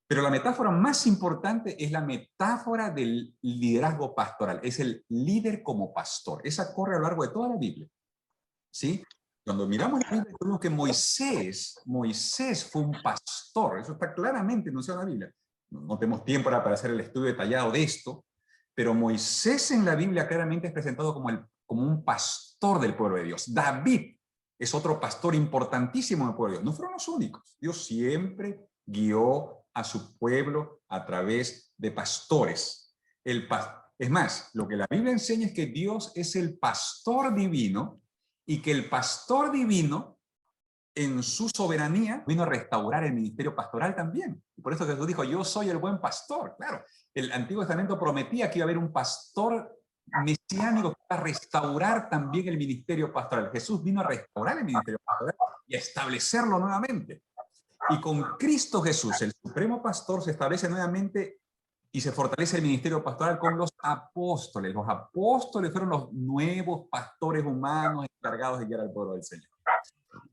Pero la metáfora más importante es la metáfora del liderazgo pastoral. Es el líder como pastor. Esa corre a lo largo de toda la Biblia. ¿Sí? Cuando miramos la Biblia, vemos que Moisés fue un pastor. Eso está claramente enunciado en la Biblia. No tenemos tiempo ahora para hacer el estudio detallado de esto, pero Moisés en la Biblia claramente es presentado como un pastor del pueblo de Dios. David es otro pastor importantísimo en el pueblo de Dios. No fueron los únicos. Dios siempre guió a su pueblo a través de pastores. Es más, lo que la Biblia enseña es que Dios es el pastor divino y que el pastor divino, en su soberanía, vino a restaurar el ministerio pastoral también. Y por eso Jesús dijo, yo soy el buen pastor. Claro, el Antiguo Testamento prometía que iba a haber un pastor mesiánico que iba a restaurar también el ministerio pastoral. Jesús vino a restaurar el ministerio pastoral y a establecerlo nuevamente. Y con Cristo Jesús, el supremo pastor, se establece nuevamente y se fortalece el ministerio pastoral con los apóstoles. Los apóstoles fueron los nuevos pastores humanos encargados de guiar al pueblo del Señor.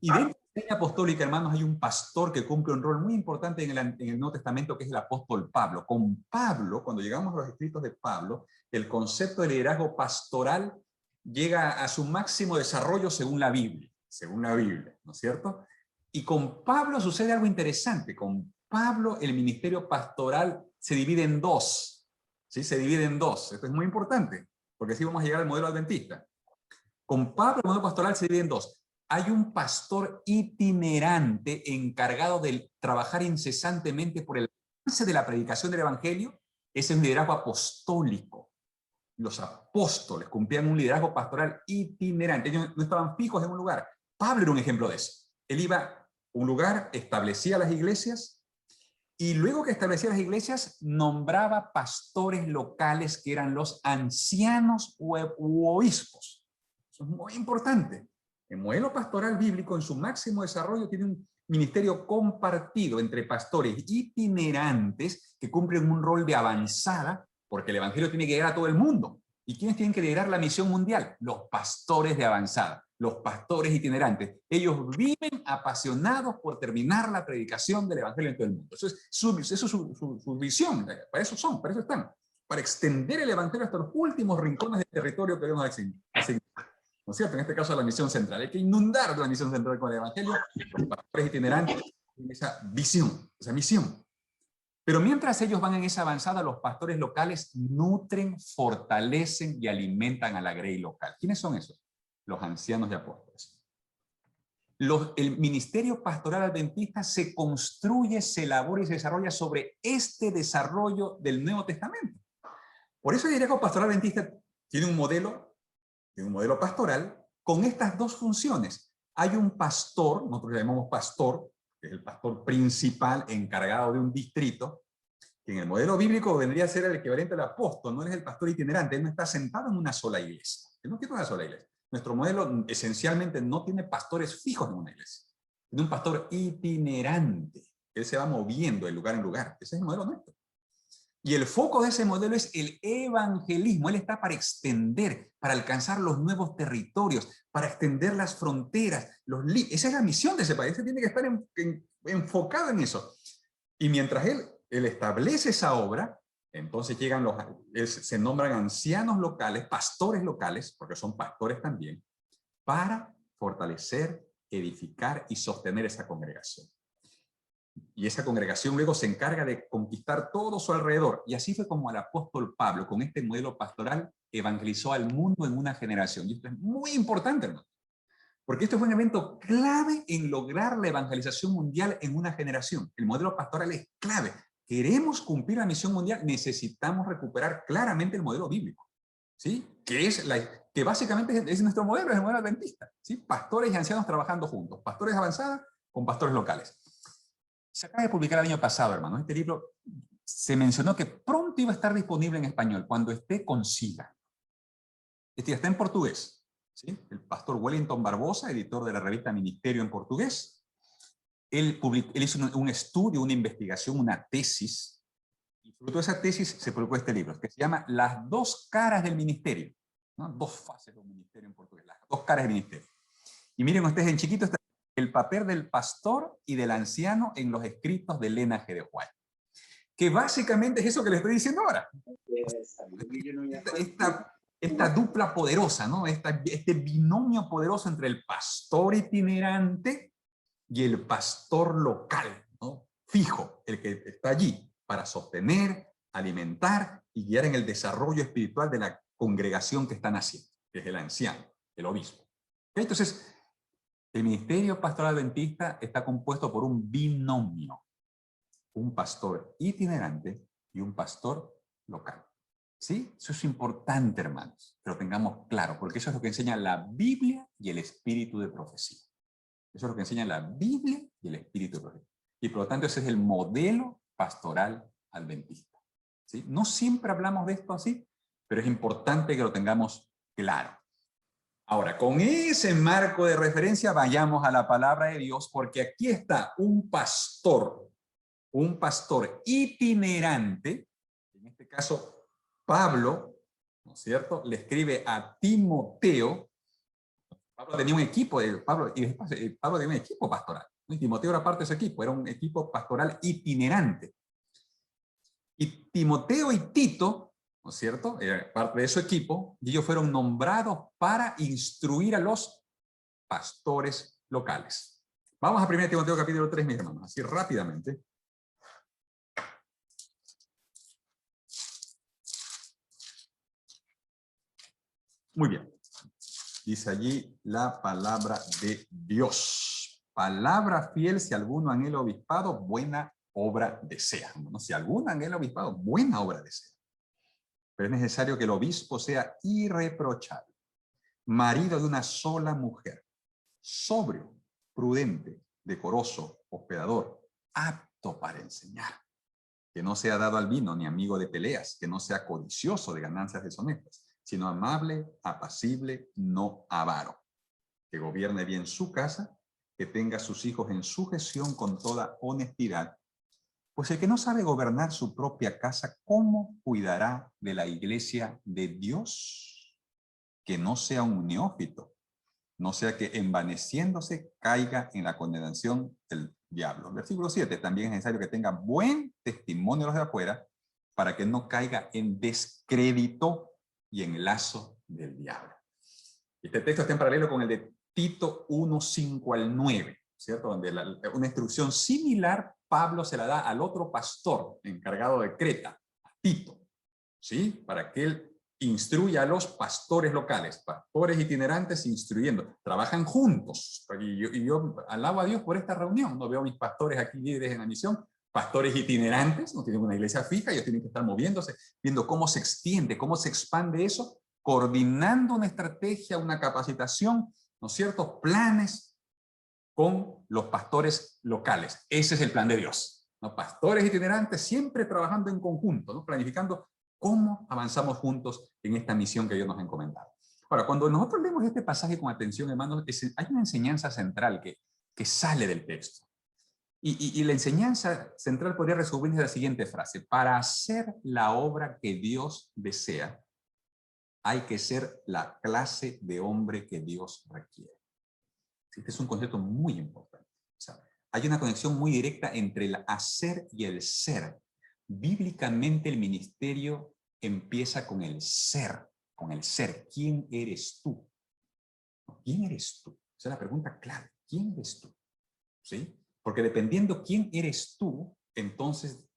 Y dentro de la línea apostólica, hermanos, hay un pastor que cumple un rol muy importante en el Nuevo Testamento, que es el apóstol Pablo. Con Pablo, cuando llegamos a los escritos de Pablo, el concepto de liderazgo pastoral llega a su máximo desarrollo según la Biblia, ¿no es cierto? Y con Pablo sucede algo interesante. Con Pablo el ministerio pastoral se divide en dos. ¿Sí? Se divide en dos. Esto es muy importante, porque así vamos a llegar al modelo adventista. Con Pablo el modelo pastoral se divide en dos. Hay un pastor itinerante encargado de trabajar incesantemente por el avance de la predicación del evangelio. Ese es un liderazgo apostólico. Los apóstoles cumplían un liderazgo pastoral itinerante. Ellos no estaban fijos en un lugar. Pablo era un ejemplo de eso. Él iba a un lugar, establecía las iglesias, y luego que establecía las iglesias, nombraba pastores locales que eran los ancianos u obispos. Eso es muy importante. El modelo pastoral bíblico en su máximo desarrollo tiene un ministerio compartido entre pastores itinerantes que cumplen un rol de avanzada, porque el evangelio tiene que llegar a todo el mundo. ¿Y quiénes tienen que liderar la misión mundial? Los pastores de avanzada, los pastores itinerantes. Ellos viven apasionados por terminar la predicación del evangelio en todo el mundo. Eso es su visión. Para eso están. Para extender el evangelio hasta los últimos rincones del territorio que Dios nos ha. ¿No es cierto? En este caso la misión central. Hay que inundar la misión central con el evangelio. Los pastores itinerantes tienen esa visión, esa misión. Pero mientras ellos van en esa avanzada, los pastores locales nutren, fortalecen y alimentan a la grey local. ¿Quiénes son esos? Los ancianos y apóstoles. El ministerio pastoral adventista se construye, se elabora y se desarrolla sobre este desarrollo del Nuevo Testamento. Por eso el liderazgo pastoral adventista tiene un modelo pastoral con estas dos funciones. Hay un pastor, nosotros le llamamos pastor, que es el pastor principal encargado de un distrito, que en el modelo bíblico vendría a ser el equivalente al apóstol. No es el pastor itinerante, él no está sentado en una sola iglesia. Él no tiene una sola iglesia. Nuestro modelo esencialmente no tiene pastores fijos en una iglesia. Tiene un pastor itinerante. Él se va moviendo de lugar en lugar. Ese es el modelo nuestro. Y el foco de ese modelo es el evangelismo. Él está para extender, para alcanzar los nuevos territorios, para extender las fronteras. Esa es la misión de ese país. Él tiene que estar enfocado en eso. Y mientras él establece esa obra, entonces se nombran ancianos locales, pastores locales, porque son pastores también, para fortalecer, edificar y sostener esa congregación. Y esa congregación luego se encarga de conquistar todo su alrededor. Y así fue como el apóstol Pablo, con este modelo pastoral, evangelizó al mundo en una generación. Y esto es muy importante, hermano, porque esto fue un evento clave en lograr la evangelización mundial en una generación. El modelo pastoral es clave. Queremos cumplir la misión mundial, necesitamos recuperar claramente el modelo bíblico, ¿sí? Que básicamente es nuestro modelo, es el modelo adventista, ¿sí? Pastores y ancianos trabajando juntos, pastores de avanzada con pastores locales. Se acaba de publicar el año pasado, hermano. Este libro se mencionó que pronto iba a estar disponible en español, cuando esté consiga. Este ya está en portugués, ¿sí? El pastor Wellington Barbosa, editor de la revista Ministerio en portugués, él hizo un estudio, una investigación, una tesis, y fruto de esa tesis se publicó este libro, que se llama Las dos caras del ministerio, ¿no? Dos fases del ministerio en portugués, las dos caras del ministerio. Y miren ustedes, en chiquito está el papel del pastor y del anciano en los escritos de Elena G. de White. que básicamente es eso que le estoy diciendo ahora. Esta dupla poderosa, ¿no? Este binomio poderoso entre el pastor itinerante y el pastor local, ¿no? Fijo, el que está allí para sostener, alimentar y guiar en el desarrollo espiritual de la congregación que están haciendo, que es el anciano, el obispo. Entonces, el ministerio pastoral adventista está compuesto por un binomio, un pastor itinerante y un pastor local. ¿Sí? Eso es importante, hermanos, que lo tengamos claro, porque eso es lo que enseña la Biblia y el espíritu de profecía. Eso es lo que enseña la Biblia y el espíritu de profecía. Y por lo tanto, ese es el modelo pastoral adventista. ¿Sí? No siempre hablamos de esto así, pero es importante que lo tengamos claro. Ahora, con ese marco de referencia, vayamos a la palabra de Dios, porque aquí está un pastor itinerante, en este caso Pablo, ¿no es cierto?, le escribe a Timoteo. Pablo tenía un equipo, Pablo tenía un equipo pastoral, ¿no? Y Timoteo era parte de ese equipo, era un equipo pastoral itinerante. Y Timoteo y Tito, ¿no es cierto?, era parte de su equipo, y ellos fueron nombrados para instruir a los pastores locales. Vamos a 1 Timoteo capítulo 3, mis hermanos, así rápidamente. Muy bien. Dice allí la palabra de Dios. Palabra fiel, si alguno anhela obispado, buena obra desea. ¿No? Si alguno anhela obispado, buena obra desea. Pero es necesario que el obispo sea irreprochable, marido de una sola mujer, sobrio, prudente, decoroso, hospedador, apto para enseñar, que no sea dado al vino ni amigo de peleas, que no sea codicioso de ganancias deshonestas, sino amable, apacible, no avaro, que gobierne bien su casa, que tenga a sus hijos en sujeción con toda honestidad, pues el que no sabe gobernar su propia casa, ¿cómo cuidará de la iglesia de Dios? Que no sea un neófito, no sea que envaneciéndose caiga en la condenación del diablo. Versículo 7, también es necesario que tenga buen testimonio de los de afuera, para que no caiga en descrédito y en lazo del diablo. Este texto está en paralelo con el de Tito 1, 5 al 9, ¿cierto? Donde una instrucción similar Pablo se la da al otro pastor encargado de Creta, a Tito, ¿sí? Para que él instruya a los pastores locales, pastores itinerantes instruyendo, trabajan juntos. Y yo alabo a Dios por esta reunión. No veo a mis pastores aquí líderes en la misión, pastores itinerantes, no tienen una iglesia fija, ellos tienen que estar moviéndose, viendo cómo se extiende, cómo se expande eso, coordinando una estrategia, una capacitación, ¿no es cierto?, planes con los pastores locales. Ese es el plan de Dios, ¿no? Pastores itinerantes siempre trabajando en conjunto, ¿no? Planificando cómo avanzamos juntos en esta misión que Dios nos ha encomendado. Ahora, cuando nosotros leemos este pasaje con atención, hermanos, hay una enseñanza central que sale del texto. Y la enseñanza central podría resumirse en la siguiente frase: para hacer la obra que Dios desea, hay que ser la clase de hombre que Dios requiere. Este es un concepto muy importante. O sea, hay una conexión muy directa entre el hacer y el ser. Bíblicamente el ministerio empieza con el ser, con el ser. ¿Quién eres tú? ¿Quién eres tú? Esa es la pregunta clave. ¿Quién eres tú? ¿Sí? Porque dependiendo quién eres tú, entonces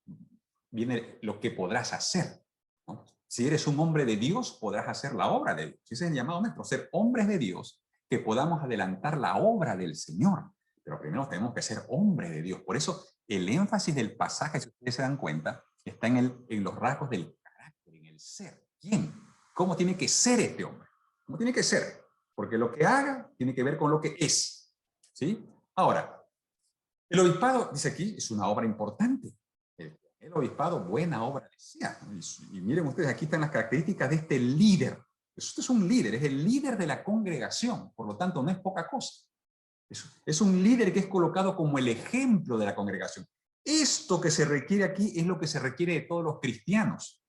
viene lo que podrás hacer, ¿no? Si eres un hombre de Dios, podrás hacer la obra de Dios. Ese es el llamado nuestro, ser hombres de Dios, que podamos adelantar la obra del Señor. Pero primero tenemos que ser hombres de Dios. Por eso el énfasis del pasaje, si ustedes se dan cuenta, está en los rasgos del carácter, en el ser. ¿Quién? ¿Cómo tiene que ser este hombre? ¿Cómo tiene que ser? Porque lo que haga tiene que ver con lo que es. ¿Sí? Ahora, el obispado, dice aquí, es una obra importante. El obispado, buena obra desea. Y miren ustedes, aquí están las características de este líder. Esto es un líder, es el líder de la congregación, por lo tanto no es poca cosa. Es un líder que es colocado como el ejemplo de la congregación. Esto que se requiere aquí es lo que se requiere de todos los cristianos.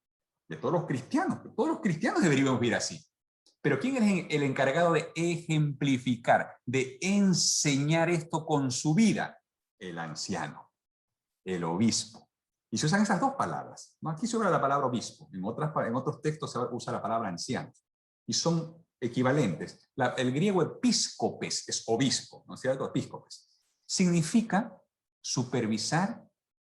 De todos los cristianos. Todos los cristianos deberíamos vivir así. Pero ¿quién es el encargado de ejemplificar, de enseñar esto con su vida? El anciano, el obispo. Y se usan esas dos palabras, ¿no? Aquí se usa la palabra obispo, en otros textos se usa la palabra anciano. Y son equivalentes. El griego episcopes es obispo, ¿no es cierto? Episcopes. Significa supervisar,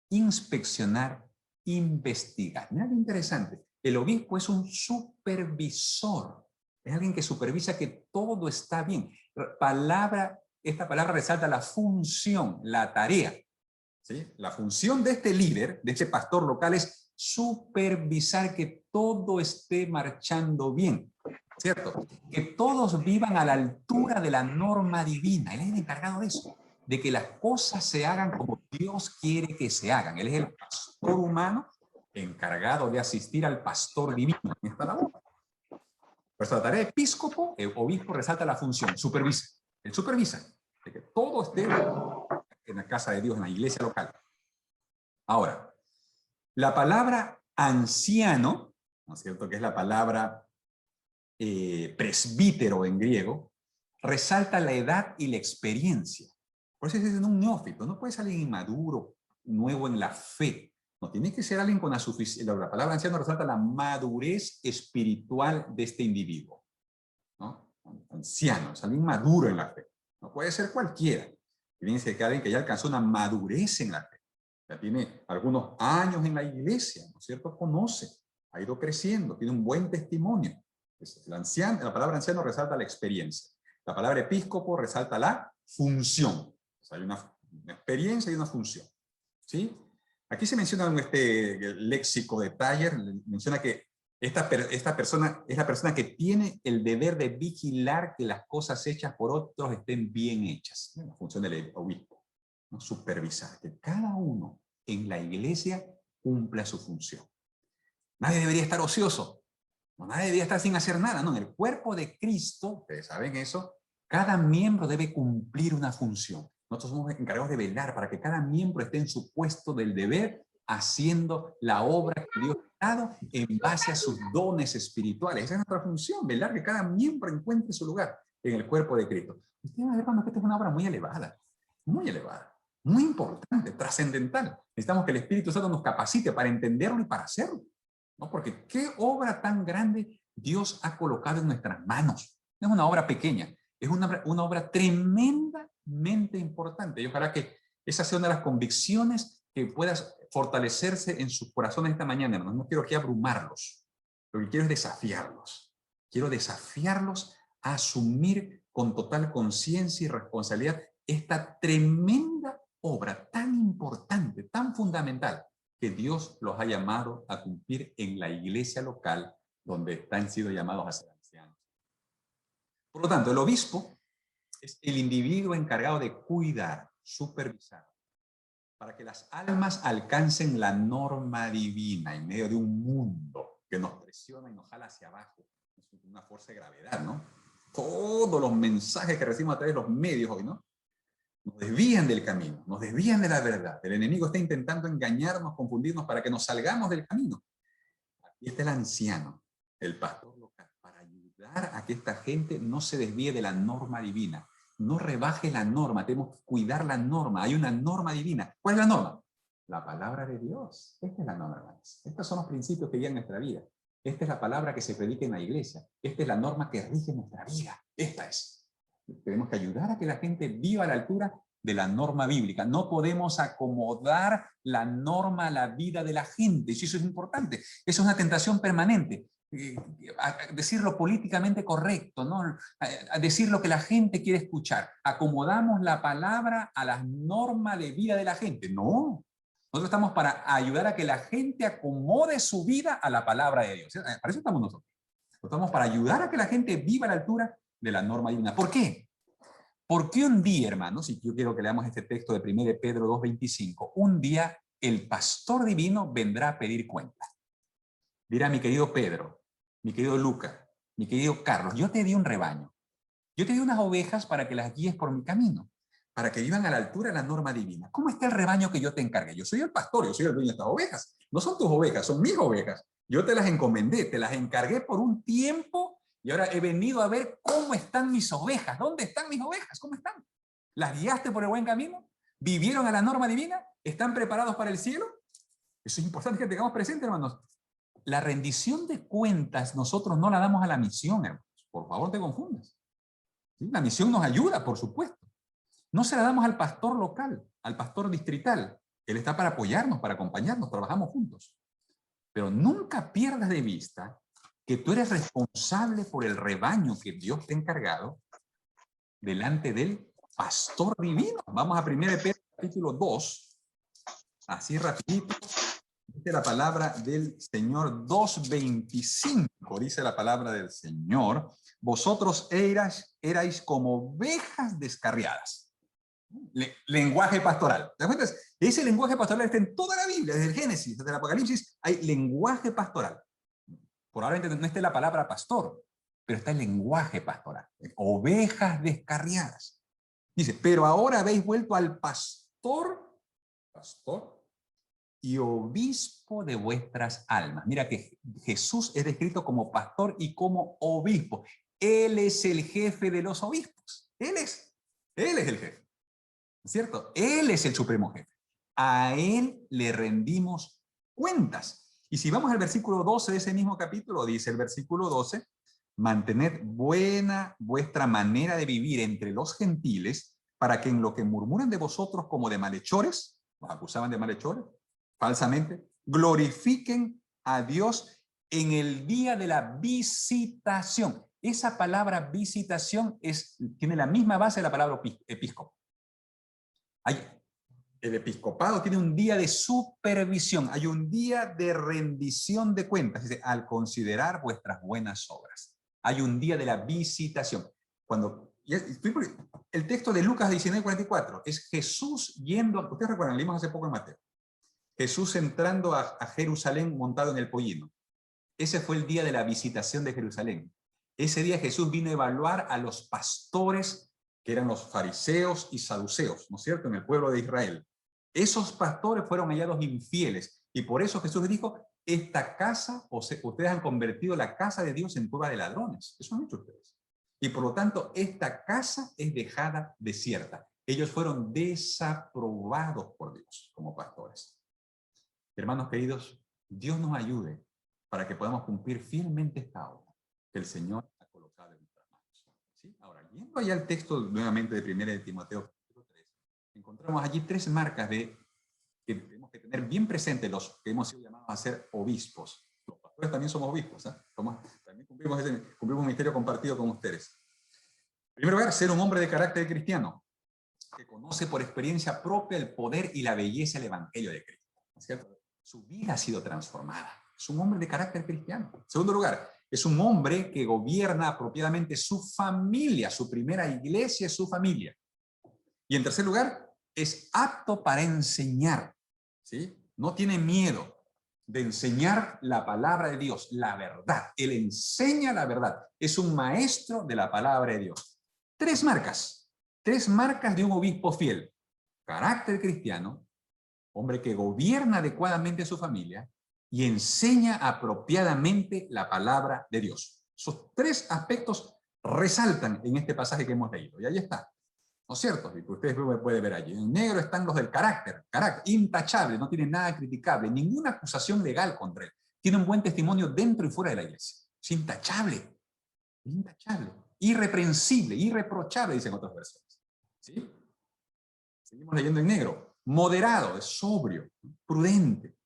inspeccionar, investigar. Mira qué interesante. El obispo es un supervisor. Es alguien que supervisa que todo está bien. Esta palabra resalta la función, la tarea. ¿Sí? La función de este líder, de este pastor local, es supervisar que todo esté marchando bien, ¿cierto? Que todos vivan a la altura de la norma divina. Él es el encargado de eso, de que las cosas se hagan como Dios quiere que se hagan. Él es el pastor humano encargado de asistir al pastor divino en esta labor. Por eso la tarea de episcopo, el obispo resalta la función, supervisa. Él supervisa de que todo esté en la casa de Dios, en la iglesia local. Ahora, la palabra anciano, ¿no es cierto?, que es la palabra presbítero en griego, resalta la edad y la experiencia. Por eso es un neófito, no puede ser alguien inmaduro, nuevo en la fe. No, tiene que ser alguien con la palabra anciano resalta la madurez espiritual de este individuo, ¿no? Anciano, es alguien maduro en la fe. No puede ser cualquiera. Tiene que ser alguien que ya alcanzó una madurez en la fe. Ya tiene algunos años en la iglesia, ¿no es cierto? Conoce, ha ido creciendo, tiene un buen testimonio. La palabra anciano resalta la experiencia. La palabra episcopo resalta la función. O sea, hay una experiencia y una función. ¿Sí? Aquí se menciona en este léxico de Taller, menciona que esta persona es la persona que tiene el deber de vigilar que las cosas hechas por otros estén bien hechas. La función del obispo, ¿no? Supervisar que cada uno en la iglesia cumpla su función. Nadie debería estar ocioso. No, nadie debería estar sin hacer nada. No, en el cuerpo de Cristo, ustedes saben eso, cada miembro debe cumplir una función. Nosotros somos encargados de velar para que cada miembro esté en su puesto del deber, haciendo la obra que Dios ha dado en base a sus dones espirituales. Esa es nuestra función, velar que cada miembro encuentre su lugar en el cuerpo de Cristo. Ustedes van a ver, hermano, que esta es una obra muy elevada, muy importante, trascendental. Necesitamos que el Espíritu Santo nos capacite para entenderlo y para hacerlo, ¿no? Porque qué obra tan grande Dios ha colocado en nuestras manos. No es una obra pequeña, es una obra tremendamente importante. Y ojalá que esa sea una de las convicciones que puedas fortalecerse en sus corazones esta mañana, hermanos. No quiero aquí abrumarlos. Lo que quiero es desafiarlos. Quiero desafiarlos a asumir con total conciencia y responsabilidad esta tremenda obra tan importante, tan fundamental, que Dios los ha llamado a cumplir en la iglesia local donde han sido llamados a ser ancianos. Por lo tanto, el obispo es el individuo encargado de cuidar, supervisar, para que las almas alcancen la norma divina en medio de un mundo que nos presiona y nos jala hacia abajo. Es una fuerza de gravedad, ¿no? Todos los mensajes que recibimos a través de los medios hoy, ¿no? Nos desvían del camino, nos desvían de la verdad. El enemigo está intentando engañarnos, confundirnos para que nos salgamos del camino. Aquí está el anciano, el pastor local, para ayudar a que esta gente no se desvíe de la norma divina. No rebaje la norma, tenemos que cuidar la norma. Hay una norma divina. ¿Cuál es la norma? La palabra de Dios. Esta es la norma, hermanos. Estos son los principios que guían nuestra vida. Esta es la palabra que se predica en la iglesia. Esta es la norma que rige nuestra vida. Esta es. Tenemos que ayudar a que la gente viva a la altura de la norma bíblica. No podemos acomodar la norma a la vida de la gente. Y eso es importante. Eso es una tentación permanente. A decir lo políticamente correcto, ¿no? A decir lo que la gente quiere escuchar. Acomodamos la palabra a las normas de vida de la gente. No. Nosotros estamos para ayudar a que la gente acomode su vida a la palabra de Dios. Para eso estamos nosotros. Estamos para ayudar a que la gente viva a la altura de la norma divina. ¿Por qué? Porque un día, hermanos, y yo quiero que leamos este texto de 1 de Pedro 2:25, un día el pastor divino vendrá a pedir cuenta. Dirá: mi querido Pedro, mi querido Lucas, mi querido Carlos, yo te di un rebaño. Yo te di unas ovejas para que las guíes por mi camino, para que vivan a la altura de la norma divina. ¿Cómo está el rebaño que yo te encargué? Yo soy el pastor, yo soy el dueño de estas ovejas. No son tus ovejas, son mis ovejas. Yo te las encomendé, te las encargué por un tiempo y ahora he venido a ver cómo están mis ovejas. ¿Dónde están mis ovejas? ¿Cómo están? ¿Las guiaste por el buen camino? ¿Vivieron a la norma divina? ¿Están preparados para el cielo? Eso es importante que tengamos presente, hermanos. La rendición de cuentas nosotros no la damos a la misión, hermanos. Por favor, no te confundas. ¿Sí? La misión nos ayuda, por supuesto. No se la damos al pastor local, al pastor distrital. Él está para apoyarnos, para acompañarnos, trabajamos juntos. Pero nunca pierdas de vista que tú eres responsable por el rebaño que Dios te ha encargado delante del pastor divino. Vamos a 1 Pedro capítulo 2, así rapidito. Dice la palabra del Señor 2:25, dice la palabra del Señor, vosotros erais como ovejas descarriadas. Lenguaje pastoral. ¿Te das cuenta? Ese lenguaje pastoral está en toda la Biblia, desde el Génesis, desde el Apocalipsis, hay lenguaje pastoral. Probablemente no esté la palabra pastor, pero está el lenguaje pastoral. Ovejas descarriadas. Dice, pero ahora habéis vuelto al pastor y obispo de vuestras almas. Mira que Jesús es descrito como pastor y como obispo. Él es el jefe de los obispos. Él es el jefe. ¿Cierto? Él es el supremo jefe. A él le rendimos cuentas. Y si vamos al versículo 12 de ese mismo capítulo, dice el versículo 12, mantened buena vuestra manera de vivir entre los gentiles, para que en lo que murmuran de vosotros como de malhechores, los acusaban de malhechores, falsamente, glorifiquen a Dios en el día de la visitación. Esa palabra visitación tiene la misma base de la palabra episcopo. El episcopado tiene un día de supervisión, hay un día de rendición de cuentas, dice, al considerar vuestras buenas obras. Hay un día de la visitación. El texto de Lucas 19:44 es Jesús yendo, ustedes recuerdan, leímos hace poco en Mateo, Jesús entrando a Jerusalén montado en el pollino. Ese fue el día de la visitación de Jerusalén. Ese día Jesús vino a evaluar a los pastores que eran los fariseos y saduceos, ¿no es cierto?, en el pueblo de Israel. Esos pastores fueron hallados infieles, y por eso Jesús les dijo, esta casa, ustedes han convertido la casa de Dios en cueva de ladrones. Eso han hecho ustedes. Y por lo tanto, esta casa es dejada desierta. Ellos fueron desaprobados por Dios como pastores. Hermanos queridos, Dios nos ayude para que podamos cumplir fielmente esta obra que el Señor ha colocado en nuestras manos. ¿Sí? Ahora, yendo allá al texto nuevamente de 1 de Timoteo 3, encontramos allí 3 marcas que tenemos que tener bien presentes los que hemos sido llamados a ser obispos. Los pastores también somos obispos, ¿eh? También cumplimos un ministerio compartido con ustedes. En primer lugar, ser un hombre de carácter cristiano, que conoce por experiencia propia el poder y la belleza del Evangelio de Cristo. ¿No es cierto? Su vida ha sido transformada. Es un hombre de carácter cristiano. En segundo lugar, es un hombre que gobierna apropiadamente su familia. Su primera iglesia es su familia. Y en tercer lugar, es apto para enseñar. ¿Sí? No tiene miedo de enseñar la palabra de Dios, la verdad. Él enseña la verdad. Es un maestro de la palabra de Dios. 3 marcas. 3 marcas de un obispo fiel. Carácter cristiano, hombre que gobierna adecuadamente su familia y enseña apropiadamente la palabra de Dios. Esos 3 aspectos resaltan en este pasaje que hemos leído. Y ahí está. ¿No es cierto? Y ustedes pueden ver allí. En negro están los del carácter, intachable, no tiene nada criticable, ninguna acusación legal contra él. Tiene un buen testimonio dentro y fuera de la iglesia. Es intachable, irreprensible, irreprochable, dicen otras versiones. ¿Sí? Seguimos leyendo en negro. Moderado, es sobrio, prudente,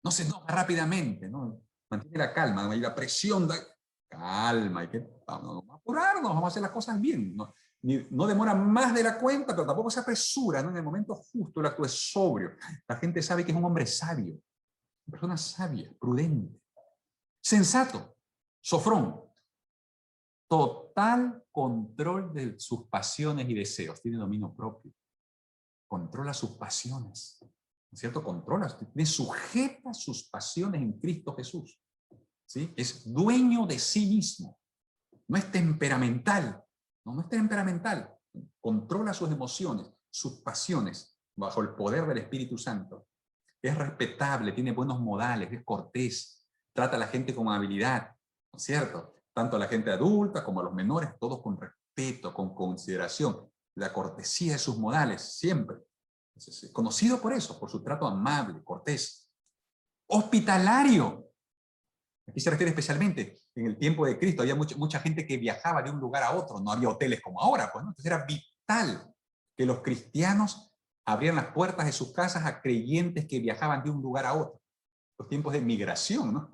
no se enoja rápidamente, ¿no? Mantiene la calma, y la presión, calma, hay que vamos a apurarnos, vamos a hacer las cosas bien, no demora más de la cuenta, pero tampoco se apresura, ¿no? En el momento justo el acto es sobrio. La gente sabe que es un hombre sabio, una persona sabia, prudente, sensato, sofrón, total control de sus pasiones y deseos, tiene dominio propio. Controla sus pasiones, ¿no es cierto? Tiene sujeta sus pasiones en Cristo Jesús, ¿sí? Es dueño de sí mismo, no es temperamental, no es temperamental, controla sus emociones, sus pasiones, bajo el poder del Espíritu Santo. Es respetable, tiene buenos modales, es cortés, trata a la gente con amabilidad, ¿no es cierto? Tanto a la gente adulta como a los menores, todos con respeto, con consideración. La cortesía de sus modales, siempre. Entonces, conocido por eso, por su trato amable, cortés. Hospitalario. Aquí se refiere especialmente, en el tiempo de Cristo había mucha gente que viajaba de un lugar a otro, no había hoteles como ahora, pues, ¿no? Entonces era vital que los cristianos abrieran las puertas de sus casas a creyentes que viajaban de un lugar a otro. Los tiempos de migración, ¿no?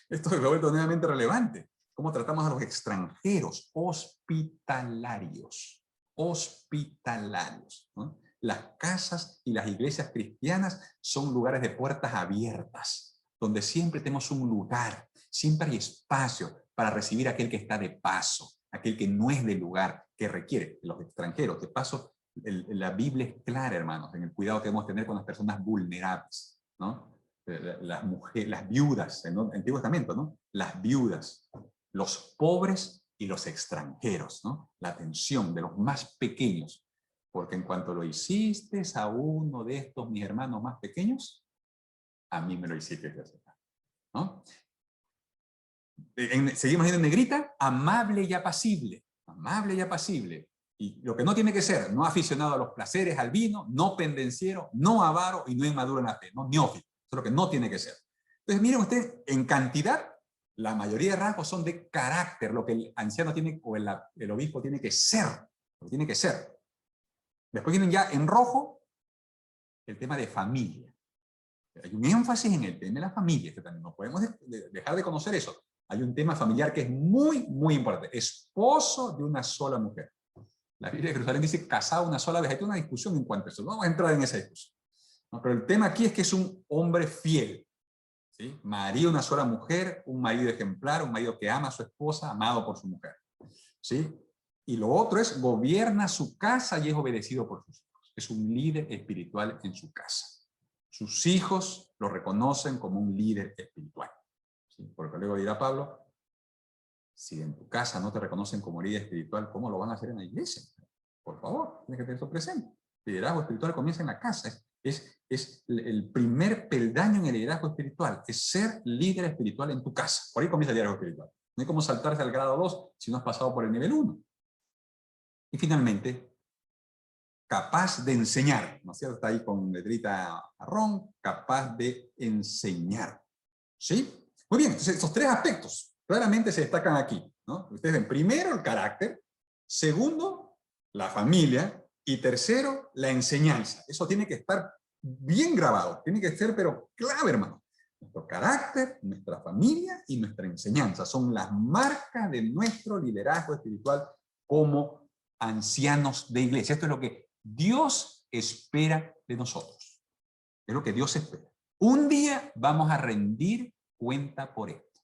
Esto se ha vuelto nuevamente relevante. ¿Cómo tratamos a los extranjeros? Hospitalarios. Hospitalarios, ¿no? Las casas y las iglesias cristianas son lugares de puertas abiertas, donde siempre tenemos un lugar, siempre hay espacio para recibir a aquel que está de paso, aquel que no es del lugar, que requiere los extranjeros. De paso, la Biblia es clara, hermanos, en el cuidado que debemos tener con las personas vulnerables, ¿no? Las mujeres, las viudas, en el Antiguo Testamento, ¿no? Las viudas, los pobres y los extranjeros, ¿no? La atención de los más pequeños, porque en cuanto lo hiciste a uno de estos mis hermanos más pequeños, a mí me lo hiciste, ¿no? Seguimos viendo en negrita, amable y apacible, amable y apacible. Y lo que no tiene que ser, no aficionado a los placeres, al vino, no pendenciero, no avaro y no inmaduro en la fe, no neófito. Eso es lo que no tiene que ser. Entonces, miren ustedes, en cantidad, la mayoría de rasgos son de carácter, lo que el anciano tiene, o el obispo tiene que ser, lo que tiene que ser. Después vienen ya en rojo el tema de familia. Hay un énfasis en el tema de la familia, que también no podemos dejar de conocer eso. Hay un tema familiar que es muy, muy importante. Esposo de una sola mujer. La Biblia de Jerusalén dice casado una sola vez. Hay una discusión en cuanto a eso. No vamos a entrar en esa discusión. No, pero el tema aquí es que es un hombre fiel. ¿Sí? Marido una sola mujer, un marido ejemplar, un marido que ama a su esposa, amado por su mujer. ¿Sí? Y lo otro es gobierna su casa y es obedecido por sus hijos. Es un líder espiritual en su casa. Sus hijos lo reconocen como un líder espiritual. ¿Sí? Porque luego dirá Pablo, si en tu casa no te reconocen como líder espiritual, ¿cómo lo van a hacer en la iglesia? Por favor, tienes que tener eso presente. El liderazgo espiritual comienza en la casa. Es el primer peldaño en el liderazgo espiritual, es ser líder espiritual en tu casa. Por ahí comienza el liderazgo espiritual. No hay como saltarse al grado 2 si no has pasado por el nivel 1. Y finalmente, capaz de enseñar, ¿no es cierto? Está ahí con letrita marrón, capaz de enseñar. ¿Sí? Muy bien, entonces estos tres aspectos claramente se destacan aquí, ¿no? Ustedes ven, primero, el carácter, segundo, la familia, y tercero, la enseñanza. Eso tiene que estar bien grabado, tiene que ser, pero clave, hermano. Nuestro carácter, nuestra familia y nuestra enseñanza son las marcas de nuestro liderazgo espiritual como ancianos de iglesia. Esto es lo que Dios espera de nosotros. Es lo que Dios espera. Un día vamos a rendir cuenta por esto.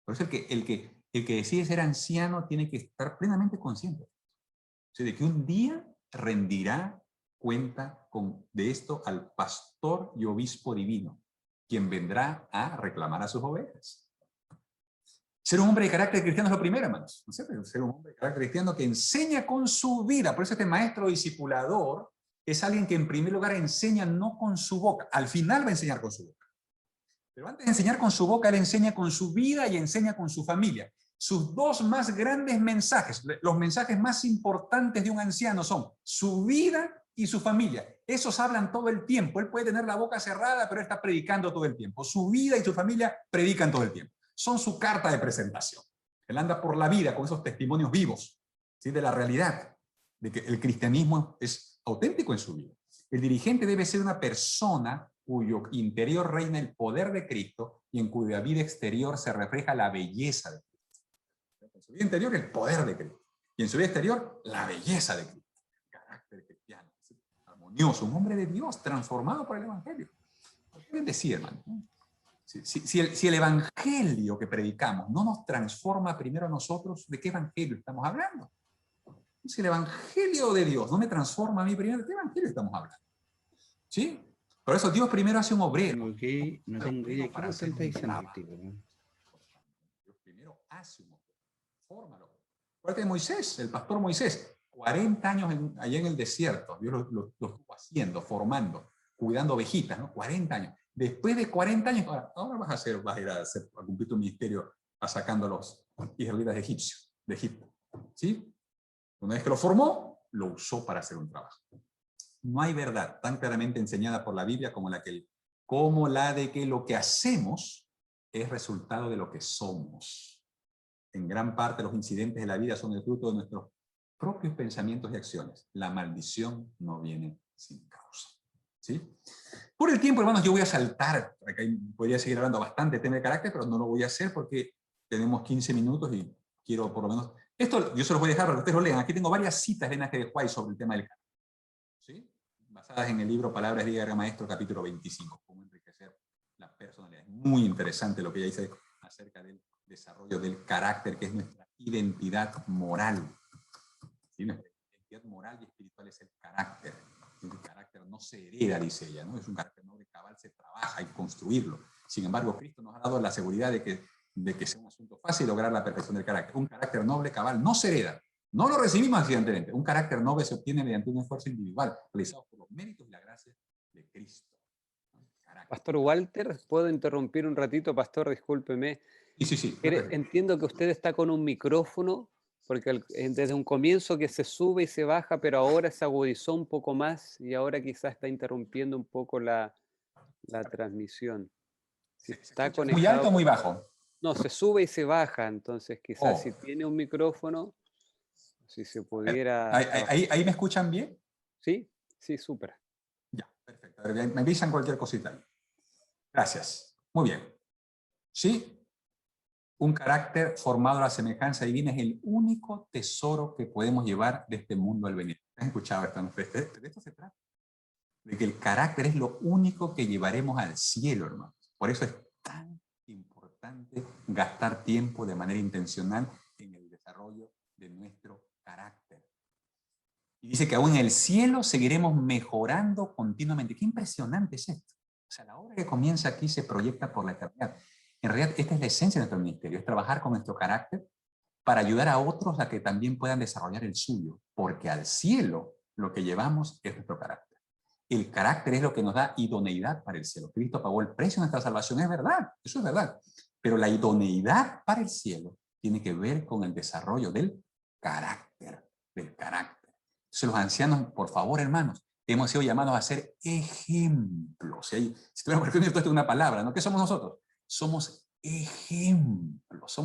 Por eso el que decide ser anciano tiene que estar plenamente consciente. O sea, de que un día rendirá cuenta de esto al pastor y obispo divino, quien vendrá a reclamar a sus ovejas. Ser un hombre de carácter cristiano es lo primero, hermanos. ¿No es cierto? Ser un hombre de carácter cristiano que enseña con su vida. Por eso este maestro discipulador es alguien que en primer lugar enseña no con su boca. Al final va a enseñar con su boca. Pero antes de enseñar con su boca, él enseña con su vida y enseña con su familia. Sus dos más grandes mensajes, los mensajes más importantes de un anciano son su vida y su familia. Esos hablan todo el tiempo. Él puede tener la boca cerrada, pero él está predicando todo el tiempo. Su vida y su familia predican todo el tiempo. Son su carta de presentación. Él anda por la vida con esos testimonios vivos, ¿sí? De la realidad, de que el cristianismo es auténtico en su vida. El dirigente debe ser una persona cuyo interior reina el poder de Cristo y en cuya vida exterior se refleja la belleza de Cristo. En su vida interior, el poder de Cristo. Y en su vida exterior, la belleza de Cristo. Carácter cristiano, ¿sí? Armonioso, un hombre de Dios, transformado por el Evangelio. ¿Qué quieren decir, hermano? Si el Evangelio que predicamos no nos transforma primero a nosotros, ¿de qué Evangelio estamos hablando? Si el Evangelio de Dios no me transforma a mí primero, ¿de qué Evangelio estamos hablando? ¿Sí? Por eso Dios primero hace un obrero. No tengo idea qué es el país antiguo. Dios primero hace un obrero. Fórmalo. Acuérdate de Moisés, el pastor Moisés. 40 años allá en el desierto. Dios lo estuvo haciendo, formando, cuidando ovejitas, ¿no? 40 años. Después de 40 años, ahora vas a ir a cumplir tu ministerio sacando a los israelitas de Egipto. ¿Sí? Una vez que lo formó, lo usó para hacer un trabajo. No hay verdad tan claramente enseñada por la Biblia como como la de que lo que hacemos es resultado de lo que somos. En gran parte los incidentes de la vida son el fruto de nuestros propios pensamientos y acciones. La maldición no viene sin causa. ¿Sí? Por el tiempo, hermanos, yo voy a saltar. Acá podría seguir hablando bastante de tema de carácter, pero no lo voy a hacer porque tenemos 15 minutos y quiero por lo menos... Esto yo se los voy a dejar para que ustedes lo lean. Aquí tengo varias citas de N.G. de White sobre el tema del carácter. ¿Sí? Basadas en el libro Palabras de Edgar Maestro, capítulo 25. Cómo enriquecer la personalidad. Es muy interesante lo que ella dice acerca del desarrollo del carácter, que es nuestra identidad moral. ¿Sí? Nuestra identidad moral y espiritual es el carácter. El carácter no se hereda, dice ella, ¿no? Es un carácter noble cabal, se trabaja, hay que construirlo. Sin embargo, Cristo nos ha dado la seguridad de que sea un asunto fácil lograr la perfección del carácter. Un carácter noble cabal no se hereda. No lo recibimos accidentalmente. Un carácter noble se obtiene mediante un esfuerzo individual, realizado por los méritos y la gracia de Cristo. Pastor Walter, ¿puedo interrumpir un ratito? Pastor, discúlpeme. Sí. Entiendo que usted está con un micrófono, porque desde un comienzo que se sube y se baja, pero ahora se agudizó un poco más y ahora quizás está interrumpiendo un poco la transmisión. Si está conectado, ¿muy alto o muy bajo? No, se sube y se baja, entonces quizás si tiene un micrófono, si se pudiera... ¿Ahí me escuchan bien? Sí, súper. Ya, perfecto. Me avisan cualquier cosita. Gracias. Muy bien. ¿Sí? Un carácter formado a la semejanza divina es el único tesoro que podemos llevar de este mundo al venir. ¿Han escuchado esto? De esto se trata. De que el carácter es lo único que llevaremos al cielo, hermanos. Por eso es tan importante gastar tiempo de manera intencional en el desarrollo de nuestro carácter. Y dice que aún en el cielo seguiremos mejorando continuamente. Qué impresionante es esto. O sea, la obra que comienza aquí se proyecta por la eternidad. En realidad, esta es la esencia de nuestro ministerio, es trabajar con nuestro carácter para ayudar a otros a que también puedan desarrollar el suyo, porque al cielo lo que llevamos es nuestro carácter. El carácter es lo que nos da idoneidad para el cielo. Cristo pagó el precio de nuestra salvación, es verdad, eso es verdad. Pero la idoneidad para el cielo tiene que ver con el desarrollo del carácter, Entonces los ancianos, por favor, hermanos, hemos sido llamados a ser ejemplos. Si tuviéramos que definir esto una palabra, ¿no? ¿Qué somos nosotros? Somos ejemplos.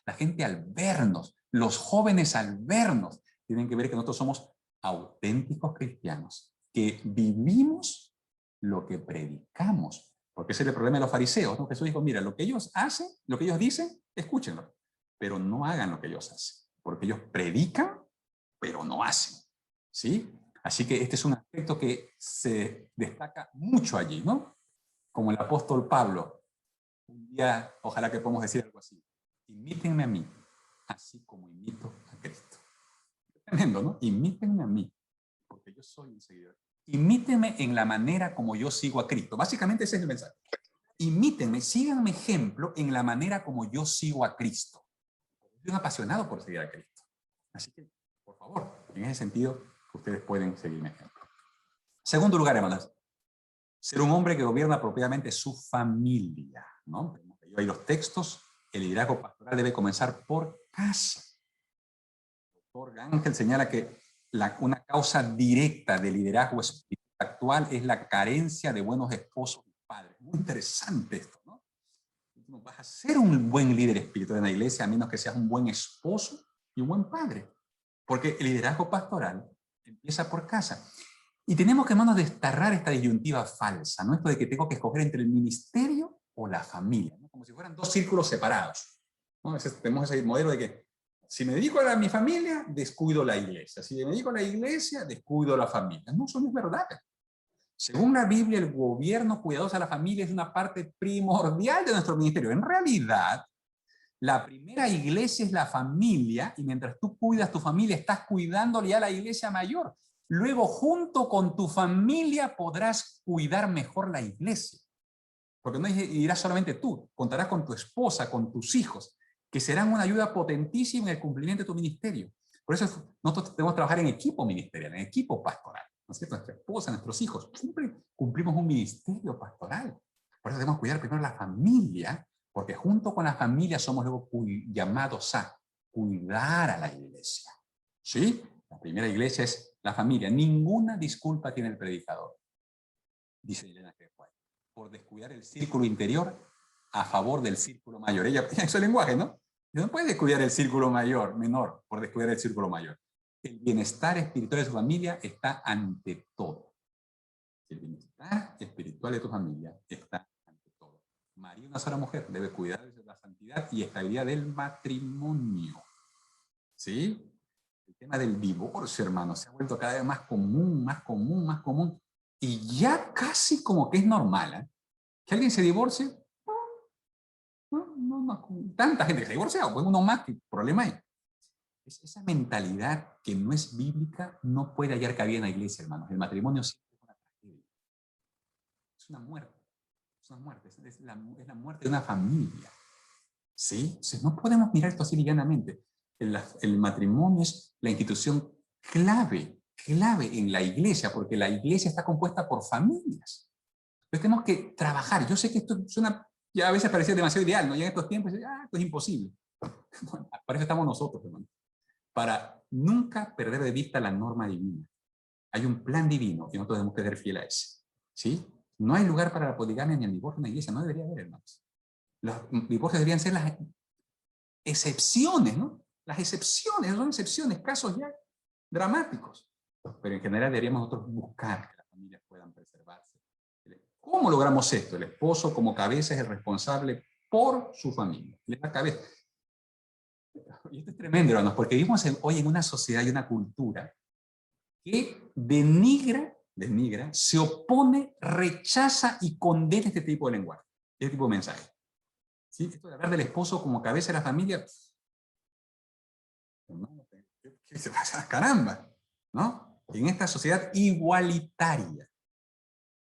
La gente al vernos, los jóvenes al vernos, tienen que ver que nosotros somos auténticos cristianos, que vivimos lo que predicamos. Porque ese es el problema de los fariseos, ¿no? Jesús dijo, mira, lo que ellos hacen, lo que ellos dicen, escúchenlo, pero no hagan lo que ellos hacen, porque ellos predican, pero no hacen, ¿sí? Así que este es un aspecto que se destaca mucho allí, ¿no? Como el apóstol Pablo, un día, ojalá que podamos decir algo así, imítenme a mí, así como imito a Cristo. Tremendo, ¿no? Imítenme a mí, porque yo soy un seguidor. Imítenme en la manera como yo sigo a Cristo. Básicamente ese es el mensaje. Imítenme, síganme ejemplo en la manera como yo sigo a Cristo. Soy un apasionado por seguir a Cristo. Así que, por favor, en ese sentido, ustedes pueden seguirme ejemplo. Segundo lugar, hermanos, ser un hombre que gobierna apropiadamente su familia, ¿no? Yo ahí los textos, el liderazgo pastoral debe comenzar por casa. El doctor Ángel señala que una causa directa del liderazgo espiritual actual es la carencia de buenos esposos y padres. Muy interesante esto, ¿no? No vas a ser un buen líder espiritual en la iglesia a menos que seas un buen esposo y un buen padre. Porque el liderazgo pastoral empieza por casa. Y tenemos que, hermanos, desterrar esta disyuntiva falsa, ¿no? Esto de que tengo que escoger entre el ministerio o la familia, ¿no? Como si fueran dos círculos separados, ¿no? Tenemos ese modelo de que si me dedico a mi familia, descuido la iglesia. Si me dedico a la iglesia, descuido la familia. No, eso no es verdad. Según la Biblia, el gobierno cuidadoso a la familia es una parte primordial de nuestro ministerio. En realidad, la primera iglesia es la familia, y mientras tú cuidas tu familia, estás cuidándole ya a la iglesia mayor. Luego, junto con tu familia, podrás cuidar mejor la iglesia. Porque no irás solamente tú, contarás con tu esposa, con tus hijos, que serán una ayuda potentísima en el cumplimiento de tu ministerio. Por eso nosotros debemos trabajar en equipo ministerial, en equipo pastoral. ¿No es cierto? Nuestra esposa, nuestros hijos, siempre cumplimos un ministerio pastoral. Por eso debemos cuidar primero la familia, porque junto con la familia somos luego llamados a cuidar a la iglesia. ¿Sí? La primera iglesia es la familia. Ninguna disculpa tiene el predicador, dice Elena G. White. por descuidar el círculo interior a favor del círculo mayor. Ella es el lenguaje, ¿no? No puede descuidar el círculo menor, por descuidar el círculo mayor. El bienestar espiritual de su familia está ante todo. El bienestar espiritual de tu familia está ante todo. María, una sola mujer, debe cuidar de la santidad y estabilidad del matrimonio. ¿Sí? El tema del divorcio, hermano, se ha vuelto cada vez más común, más común, más común. Y ya casi como que es normal, ¿eh? Que alguien se divorcie. No, tanta gente que se ha divorciado, pues uno más, ¿qué problema hay? Esa mentalidad que no es bíblica no puede hallar cabida en la iglesia, hermanos. El matrimonio siempre es una tragedia. Es una muerte. Es una muerte. Es la muerte de una familia. ¿Sí? Entonces no podemos mirar esto así livianamente. El matrimonio es la institución clave en la iglesia, porque la iglesia está compuesta por familias. Entonces tenemos que trabajar. Yo sé que esto suena, ya a veces parece demasiado ideal, ¿no? Ya en estos tiempos, esto es imposible. Bueno, para eso estamos nosotros, hermano. Para nunca perder de vista la norma divina. Hay un plan divino y nosotros debemos ser fieles a ese. ¿Sí? No hay lugar para la poligamia ni el divorcio en la iglesia, no debería haber, hermanos. Los divorcios deberían ser las excepciones, ¿no? Las excepciones, son excepciones, casos ya dramáticos. Pero en general deberíamos nosotros buscar que las familias puedan preservarse. ¿Cómo logramos esto? El esposo como cabeza es el responsable por su familia. Él es la cabeza. Y esto es tremendo, hermanos, porque vivimos hoy en una sociedad y una cultura que denigra, se opone, rechaza y condena este tipo de lenguaje, este tipo de mensaje. ¿Sí? Esto de hablar del esposo como cabeza de la familia, ¿qué se pasa? Caramba, ¿no? En esta sociedad igualitaria,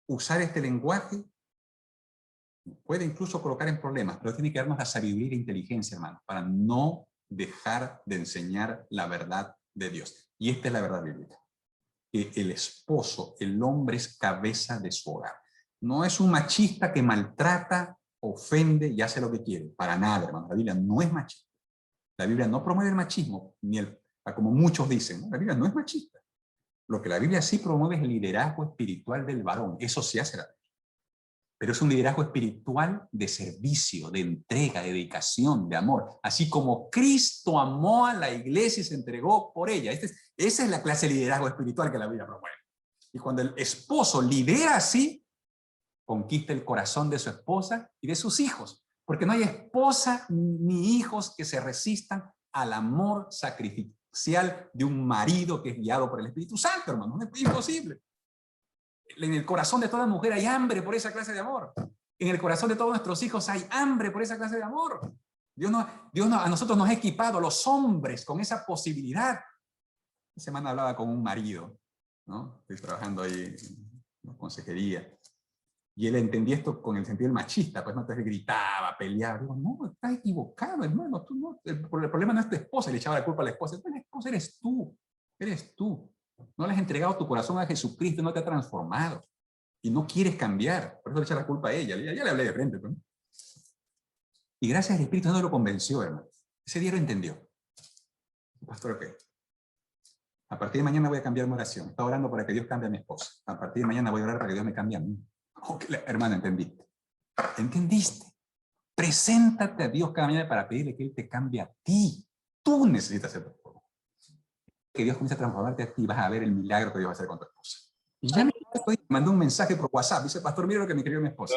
usar este lenguaje puede incluso colocar en problemas, pero tiene que darnos la sabiduría y la inteligencia, hermanos, para no dejar de enseñar la verdad de Dios. Y esta es la verdad bíblica. Que el esposo, el hombre, es cabeza de su hogar. No es un machista que maltrata, ofende y hace lo que quiere. Para nada, hermanos. La Biblia no es machista. La Biblia no promueve el machismo, como muchos dicen, ¿no? La Biblia no es machista. Lo que la Biblia sí promueve es el liderazgo espiritual del varón. Eso sí hace la Biblia. Pero es un liderazgo espiritual de servicio, de entrega, de dedicación, de amor. Así como Cristo amó a la iglesia y se entregó por ella. Esa es la clase de liderazgo espiritual que la Biblia promueve. Y cuando el esposo lidera así, conquista el corazón de su esposa y de sus hijos. Porque no hay esposa ni hijos que se resistan al amor sacrificial de un marido que es guiado por el Espíritu Santo, hermano. Es imposible. En el corazón de toda mujer hay hambre por esa clase de amor. En el corazón de todos nuestros hijos hay hambre por esa clase de amor. Dios a nosotros nos ha equipado, a los hombres, con esa posibilidad. Esta semana hablaba con un marido, ¿no? Estoy trabajando ahí en consejería. Y él entendía esto con el sentido del machista, pues no te gritaba, peleaba. Digo, no, estás equivocado, hermano. Tú no, el problema no es tu esposa, le echaba la culpa a la esposa. La esposa eres tú, eres tú. No le has entregado tu corazón a Jesucristo, no te ha transformado. Y no quieres cambiar. Por eso le echa la culpa a ella. Ya le hablé de frente. ¿No? Y gracias al Espíritu no lo convenció, hermano. Ese día lo entendió. Pastor, ok. A partir de mañana voy a cambiar mi oración. Estaba orando para que Dios cambie a mi esposa. A partir de mañana voy a orar para que Dios me cambie a mí. Okay, hermano, entendiste. ¿Entendiste? Preséntate a Dios cada mañana para pedirle que Él te cambie a ti. Tú necesitas ser transformado. Que Dios comience a transformarte a ti, vas a ver el milagro que Dios va a hacer con tu esposa. Y ya me mandó un mensaje por WhatsApp. Dice, pastor, mira lo que me escribió mi esposa.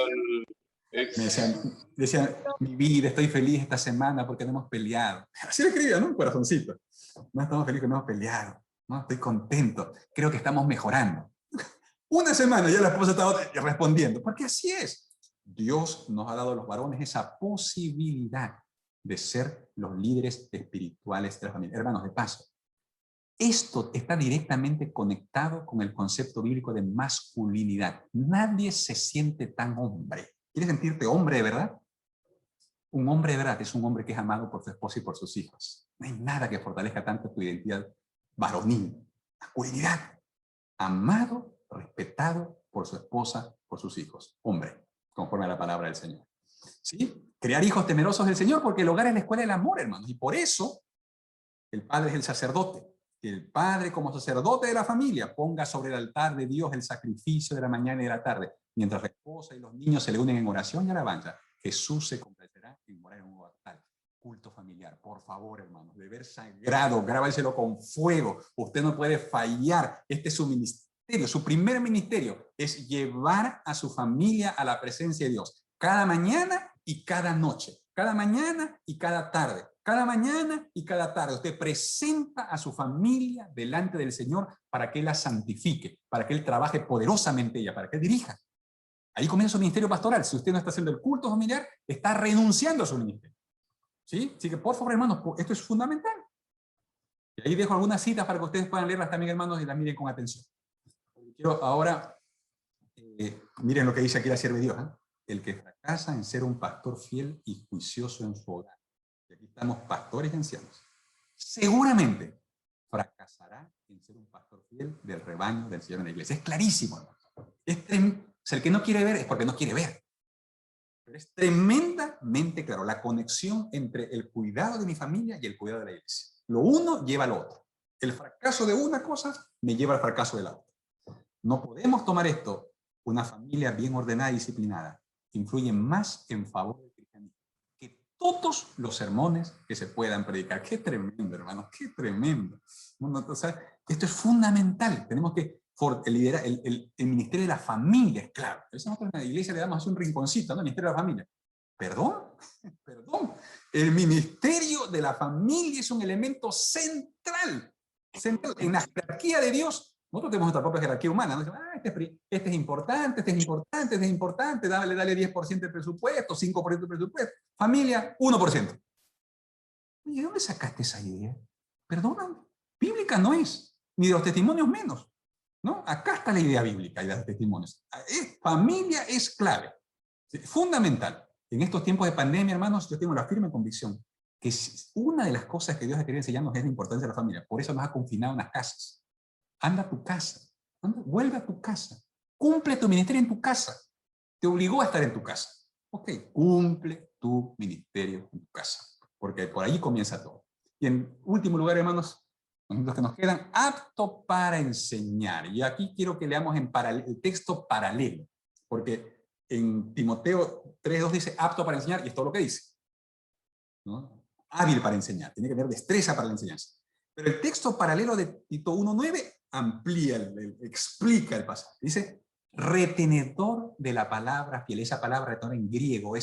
Me decía, mi vida, estoy feliz esta semana porque no hemos peleado. Así le escribía, ¿no? Un corazoncito. No estamos felices que no hemos peleado. No, estoy contento. Creo que estamos mejorando. Una semana ya la esposa estaba respondiendo. Porque así es. Dios nos ha dado a los varones esa posibilidad de ser los líderes espirituales de la familia. Hermanos, de paso, esto está directamente conectado con el concepto bíblico de masculinidad. Nadie se siente tan hombre. ¿Quieres sentirte hombre de verdad? Un hombre de verdad es un hombre que es amado por su esposa y por sus hijos. No hay nada que fortalezca tanto tu identidad varonil. Masculinidad. Amado, respetado por su esposa, por sus hijos. Hombre, conforme a la palabra del Señor. ¿Sí? Crear hijos temerosos del Señor, porque el hogar es la escuela del amor, hermanos. Y por eso el padre es el sacerdote. Que el padre, como sacerdote de la familia, ponga sobre el altar de Dios el sacrificio de la mañana y de la tarde. mientras reposa y los niños se le unen en oración y alabanza, Jesús se complacerá en morar en un hogar tal. Culto familiar, por favor, hermanos, deber sagrado, grábenselo con fuego. Usted no puede fallar. Este es su ministerio, su primer ministerio es llevar a su familia a la presencia de Dios. Cada mañana y cada noche, cada mañana y cada tarde, cada mañana y cada tarde. Usted presenta a su familia delante del Señor para que Él la santifique, para que Él trabaje poderosamente ella, para que Él dirija. Ahí comienza su ministerio pastoral. Si usted no está haciendo el culto familiar, está renunciando a su ministerio. ¿Sí? Así que, por favor, hermanos, esto es fundamental. Y ahí dejo algunas citas para que ustedes puedan leerlas también, hermanos, y las miren con atención. Quiero ahora, miren lo que dice aquí la sierva de Dios, ¿eh? El que fracasa en ser un pastor fiel y juicioso en su hogar. Y aquí estamos pastores y ancianos. Seguramente fracasará en ser un pastor fiel del rebaño del Señor en la iglesia. Es clarísimo, hermano. O sea, el que no quiere ver es porque no quiere ver. Pero es tremendamente claro la conexión entre el cuidado de mi familia y el cuidado de la iglesia. Lo uno lleva al otro. El fracaso de una cosa me lleva al fracaso de la otra. No podemos tomar esto. Una familia bien ordenada y disciplinada influye más en favor del cristianismo que todos los sermones que se puedan predicar. Qué tremendo, hermanos, qué tremendo. O sea, esto es fundamental. Tenemos que liderar el ministerio de la familia, es claro. A veces nosotros en la iglesia le damos así un rinconcito, ¿no? El ministerio de la familia. ¿Perdón? Perdón. El ministerio de la familia es un elemento central. Central. En la jerarquía de Dios, nosotros tenemos nuestra propia jerarquía humana, ¿no? Este es importante, este es importante, este es importante, dale 10% del presupuesto, 5% del presupuesto. Familia, 1%. Oye, ¿de dónde sacaste esa idea? Perdona, bíblica no es, ni de los testimonios menos. ¿No? Acá está la idea bíblica y de los testimonios. Familia es clave, fundamental. En estos tiempos de pandemia, hermanos, yo tengo la firme convicción que una de las cosas que Dios ha querido enseñarnos es la importancia de la familia. Por eso nos ha confinado en las casas. Anda a tu casa, vuelve a tu casa, cumple tu ministerio en tu casa. Te obligó a estar en tu casa. Ok, cumple tu ministerio en tu casa, porque por ahí comienza todo. Y en último lugar, hermanos, los que nos quedan, apto para enseñar. Y aquí quiero que leamos el texto paralelo, porque en Timoteo 3:2 dice apto para enseñar, y es todo lo que dice, ¿no? Hábil para enseñar, tiene que tener destreza para la enseñanza. Pero el texto paralelo de Tito 1:9 amplía, explica el pasaje. Dice, retenedor de la palabra fiel. Esa palabra retenedor en griego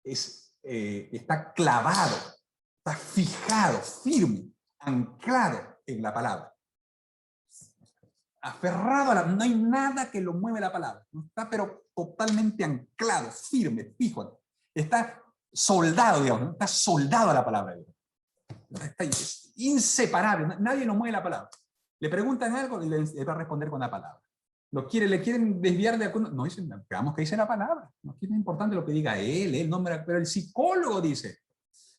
está clavado, está fijado, firme, anclado en la palabra. Aferrado a no hay nada que lo mueve la palabra. No está, pero totalmente anclado, firme, fijo. Está soldado, digamos, ¿no? Está soldado a la palabra de Dios. Es inseparable, nadie lo mueve la palabra. Le preguntan algo y le va a responder con la palabra. Le quieren desviar de alguno. No, dicen, veamos qué dice la palabra. No es importante lo que diga él nombra, pero el psicólogo dice.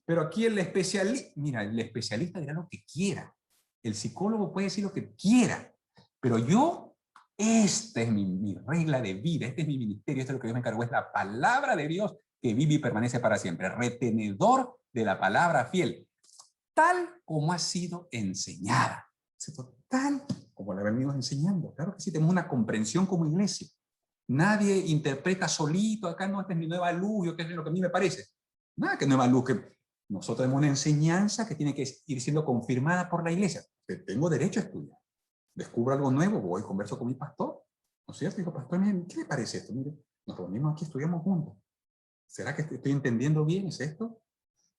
Pero aquí el especialista, mira, el especialista dirá lo que quiera. El psicólogo puede decir lo que quiera. Pero esta es mi regla de vida, este es mi ministerio, esto es lo que Dios me encargó, es la palabra de Dios que vive y permanece para siempre. Retenedor de la palabra fiel, tal como ha sido enseñada. Tal como la venimos enseñando. Claro que sí, tenemos una comprensión como iglesia. Nadie interpreta solito, acá no, esta es mi nueva luz, yo qué es lo que a mí me parece. Nada que nueva luz, que nosotros tenemos una enseñanza que tiene que ir siendo confirmada por la iglesia. Tengo derecho a estudiar. Descubro algo nuevo, voy, converso con mi pastor. ¿No es cierto? Digo, pastor, ¿qué le parece esto? Mire, nos reunimos aquí, estudiamos juntos. ¿Será que estoy entendiendo bien? ¿Es esto?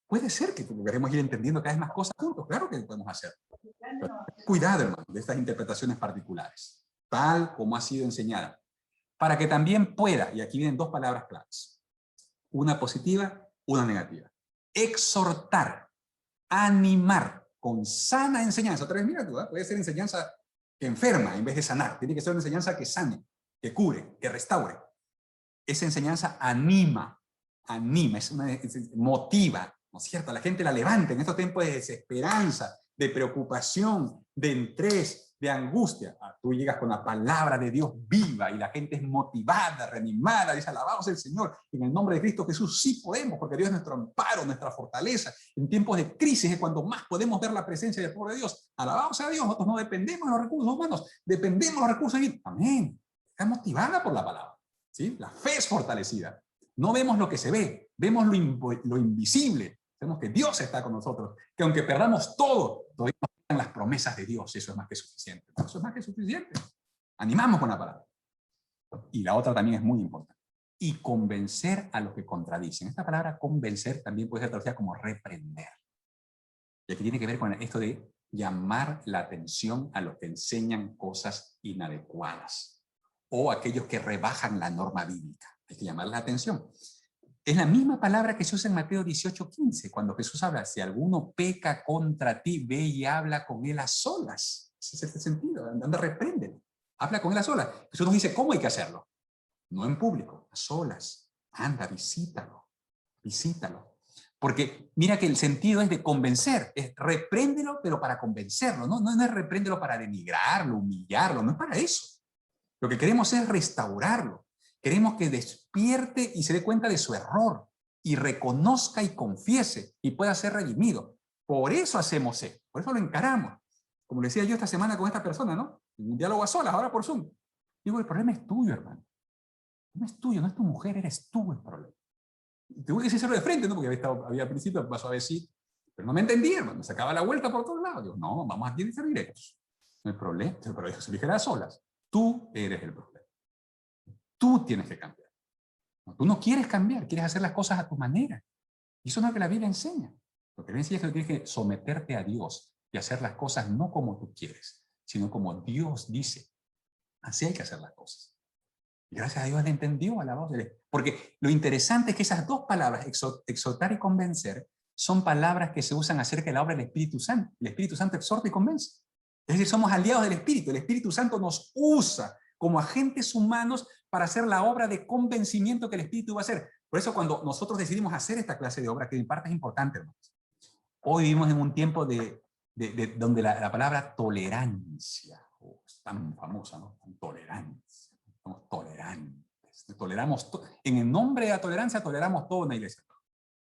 Puede ser que queremos ir entendiendo cada vez más cosas juntos. Claro que lo podemos hacer. Pero cuidado, hermano, de estas interpretaciones particulares. Tal como ha sido enseñada. Para que también pueda, y aquí vienen dos palabras claves. Una positiva, una negativa. Exhortar, animar con sana enseñanza. Otra vez, mira tú, puede ser enseñanza que enferma en vez de sanar. Tiene que ser una enseñanza que sane, que cure, que restaure. Esa enseñanza anima, motiva, ¿no es cierto? A la gente la levanta en estos tiempos de desesperanza, de preocupación, de estrés, de angustia. Tú llegas con la palabra de Dios viva y la gente es motivada, reanimada, dice, alabados el Señor. En el nombre de Cristo Jesús sí podemos, porque Dios es nuestro amparo, nuestra fortaleza. En tiempos de crisis es cuando más podemos ver la presencia del pueblo de Dios. Alabados a Dios, nosotros no dependemos de los recursos humanos, dependemos de los recursos divinos. Amén. es motivada por la palabra. ¿Sí? La fe es fortalecida. No vemos lo que se ve, vemos lo invisible. Vemos que Dios está con nosotros, que aunque perdamos todo, todavía nos quedan las promesas de Dios. Eso es más que suficiente. Eso es más que suficiente. Animamos con la palabra. Y la otra también es muy importante. Y convencer a los que contradicen. Esta palabra convencer también puede ser traducida como reprender. Y aquí tiene que ver con esto de llamar la atención a los que enseñan cosas inadecuadas o aquellos que rebajan la norma bíblica. Hay que llamar la atención. Es la misma palabra que se usa en Mateo 18:15, cuando Jesús habla, si alguno peca contra ti, ve y habla con él a solas. Ese es el sentido, anda, reprende. Habla con él a solas. Jesús nos dice cómo hay que hacerlo. No en público, a solas. Anda, visítalo. Visítalo. Porque mira que el sentido es de convencer, es repréndelo, pero para convencerlo, no es repréndelo para denigrarlo, humillarlo, no es para eso. Lo que queremos es restaurarlo. Queremos que despierte y se dé cuenta de su error y reconozca y confiese y pueda ser redimido. Por eso hacemos esto, por eso lo encaramos. Como le decía yo esta semana con esta persona, ¿no? En un diálogo a solas, ahora por Zoom. Digo, el problema es tuyo, hermano. No es tuyo, no es tu mujer, eres tú el problema. Tuve que decirlo de frente, ¿no? Porque había al principio pasó a decir, pero no me entendía, hermano. Me sacaba la vuelta por todos lados. Digo, no, vamos aquí a ser directos. No hay problema, pero eso se dijera a solas. Tú eres el problema. Tú tienes que cambiar. No, tú no quieres cambiar, quieres hacer las cosas a tu manera. Y eso no es lo que la Biblia enseña. Lo que la Biblia enseña es que tienes que someterte a Dios y hacer las cosas no como tú quieres, sino como Dios dice. Así hay que hacer las cosas. Y gracias a Dios él entendió a la voz de él. Porque lo interesante es que esas dos palabras, exhortar y convencer, son palabras que se usan acerca de la obra del Espíritu Santo. El Espíritu Santo exhorta y convence. Es decir, somos aliados del Espíritu. El Espíritu Santo nos usa como agentes humanos para hacer la obra de convencimiento que el Espíritu va a hacer. Por eso cuando nosotros decidimos hacer esta clase de obra, que en parte es importante, hermanos. Hoy vivimos en un tiempo donde la palabra tolerancia es tan famosa, ¿no? Tolerancia. Somos tolerantes. Toleramos en el nombre de la tolerancia toleramos todo en la iglesia.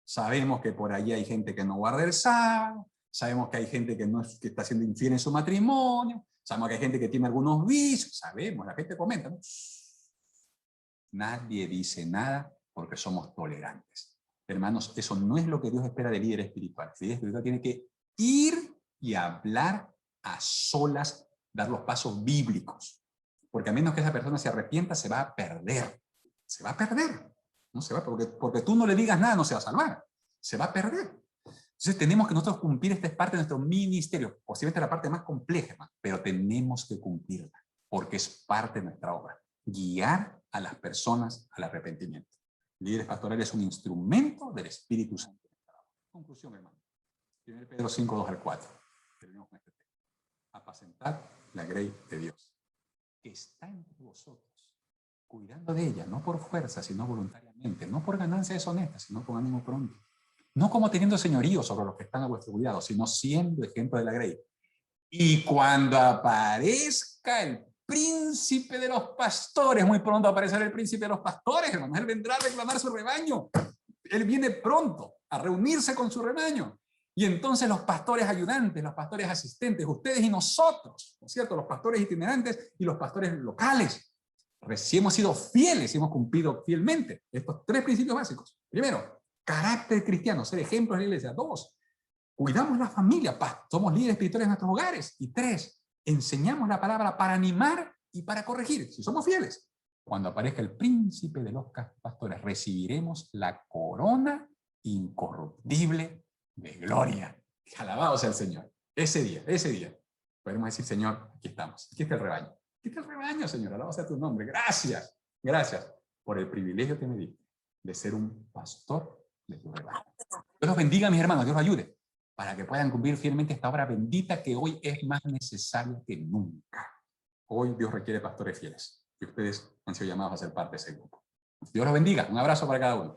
Sabemos que por allí hay gente que no guarda el sábado, sabemos que hay gente que está siendo infiel en su matrimonio, sabemos que hay gente que tiene algunos vicios, sabemos, la gente comenta, ¿no? Nadie dice nada porque somos tolerantes. Hermanos, eso no es lo que Dios espera del líder espiritual. El líder espiritual tiene que ir y hablar a solas, dar los pasos bíblicos. Porque a menos que esa persona se arrepienta, se va a perder. Se va a perder. No se va, porque tú no le digas nada, no se va a salvar. Se va a perder. Entonces tenemos que nosotros cumplir, esta es parte de nuestro ministerio, posiblemente la parte más compleja, pero tenemos que cumplirla, porque es parte de nuestra obra. Guiar a las personas al arrepentimiento. Líderes pastorales es un instrumento del Espíritu Santo. Conclusión, hermano. 1 Pedro 5, 2 al 4. Terminamos con este tema. Apacentar la grey de Dios, que está entre vosotros, cuidando de ella, no por fuerza, sino voluntariamente, no por ganancia deshonesta, sino con ánimo pronto. No como teniendo señorío sobre los que están a vuestro cuidado, sino siendo ejemplo de la grey. Y cuando aparezca el príncipe de los pastores, muy pronto aparecerá el príncipe de los pastores, hermanos, él vendrá a reclamar su rebaño. Él viene pronto a reunirse con su rebaño. Y entonces los pastores ayudantes, los pastores asistentes, ustedes y nosotros, ¿no es cierto? Los pastores itinerantes y los pastores locales. Si hemos sido fieles, hemos cumplido fielmente estos tres principios básicos. Primero, carácter cristiano, ser ejemplos en la iglesia. Dos, cuidamos la familia, somos líderes espirituales en nuestros hogares. Y tres, enseñamos la palabra para animar y para corregir, si somos fieles. Cuando aparezca el príncipe de los pastores, recibiremos la corona incorruptible de gloria. Alabado sea el Señor. Ese día, podemos decir, Señor, aquí estamos, aquí está el rebaño. Aquí está el rebaño, Señor, alabado sea tu nombre. Gracias por el privilegio que me diste de ser un pastor de tu rebaño. Dios los bendiga, mis hermanos, Dios los ayude, para que puedan cumplir fielmente esta obra bendita que hoy es más necesaria que nunca. Hoy Dios requiere pastores fieles, y ustedes han sido llamados a ser parte de ese grupo. Dios los bendiga, un abrazo para cada uno.